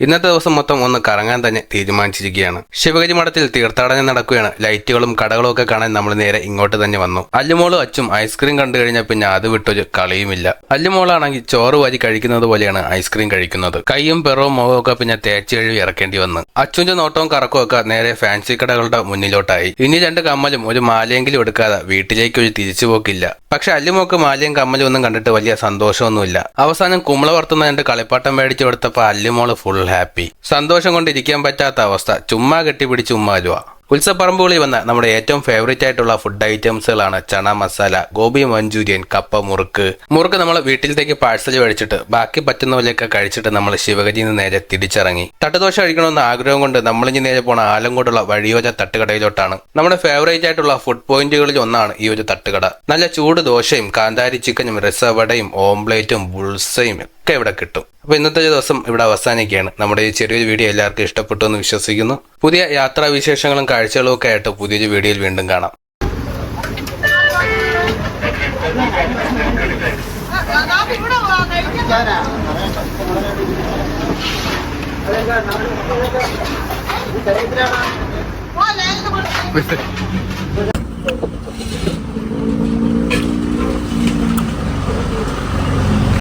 ഇന്നത്തെ ദിവസം മൊത്തം ഒന്ന് കറങ്ങാൻ തന്നെ തീരുമാനിച്ചിരിക്കുകയാണ്. ശിവഗിരി മഠത്തിൽ തീർത്ഥാടനം നടക്കുകയാണ്. ലൈറ്റുകളും കടകളും ഒക്കെ കാണാൻ നമ്മൾ നേരെ ഇങ്ങോട്ട് തന്നെ വന്നു. അല്ലുമോളും അച്ചും ഐസ്ക്രീം കണ്ടു കഴിഞ്ഞാൽ പിന്നെ അത് വിട്ടൊരു കളിയുമില്ല. അല്ലുമോളാണെങ്കിൽ ചോറ് വാരി കഴിക്കുന്നത് പോലെയാണ് ഐസ്ക്രീം കഴിക്കുന്നത്. കൈയും പെറവും മുഖവും ഒക്കെ പിന്നെ തേച്ച് കഴുകി ഇറക്കേണ്ടി വന്നു. അച്ചുവിന്റെ നോട്ടവും കറക്കവും ഒക്കെ നേരെ ഫാൻസി കടകളുടെ മുന്നിലോട്ടായി. ഇനി 2 കമ്മലും ഒരു മാലയെങ്കിലും എടുക്കാതെ വീട്ടിലേക്ക് ഒരു തിരിച്ചുപോക്കില്ല. പക്ഷെ അല്ലുമോക്ക് മാലയും കമ്മലും ഒന്നും കണ്ടിട്ട് വലിയ സന്തോഷമൊന്നുമില്ല. അവസാനം കുമ്പള വർത്തുന്ന 2 കളിപ്പാട്ടം മേടിച്ചു കൊടുത്തപ്പോൾ അല്ലുമോള് ഫുൾ ഹാപ്പി. സന്തോഷം കൊണ്ടിരിക്കാൻ പറ്റാത്ത അവസ്ഥ. ചുമ്മാ കെട്ടിപ്പിടിച്ച് ഉമ്മാലുക. ഉത്സവപ്പറമ്പുകളിൽ വന്ന നമ്മുടെ ഏറ്റവും ഫേവറേറ്റ് ആയിട്ടുള്ള ഫുഡ് ഐറ്റംസുകളാണ് ചണ മസാല, ഗോബി മഞ്ചൂരിയൻ, കപ്പ മുറുക്ക്. നമ്മൾ വീട്ടിലത്തേക്ക് പാഴ്സൽ കഴിച്ചിട്ട് ബാക്കി പറ്റുന്ന പോലെയൊക്കെ കഴിച്ചിട്ട് നമ്മൾ ശിവഗിരിയിൽ നിന്ന് നേരെ തിരിച്ചിറങ്ങി. തട്ടുദോശ കഴിക്കണമെന്ന ആഗ്രഹം കൊണ്ട് നമ്മളിഞ്ഞ് നേരെ പോണ ആലങ്കോടുള്ള വഴിയോര തട്ടുകടയിലോട്ടാണ്. നമ്മുടെ ഫേവറേറ്റ് ആയിട്ടുള്ള ഫുഡ് പോയിന്റുകളിൽ ഒന്നാണ് ഈ ഒരു തട്ടുകട. നല്ല ചൂട് ദോശയും കാന്താരി ചിക്കനും രസവടയും ഓംപ്ലേറ്റും ബുൾസയും ഒക്കെ ഇവിടെ കിട്ടും. അപ്പൊ ഇന്നത്തെ ദിവസം ഇവിടെ അവസാനിക്കുകയാണ്. നമ്മുടെ ഈ ചെറിയൊരു വീഡിയോ എല്ലാവർക്കും ഇഷ്ടപ്പെട്ടു എന്ന് വിശ്വസിക്കുന്നു. പുതിയ യാത്രാ വിശേഷങ്ങളും കാഴ്ചകളും ഒക്കെ ആയിട്ട് പുതിയൊരു വീഡിയോയിൽ വീണ്ടും കാണാം.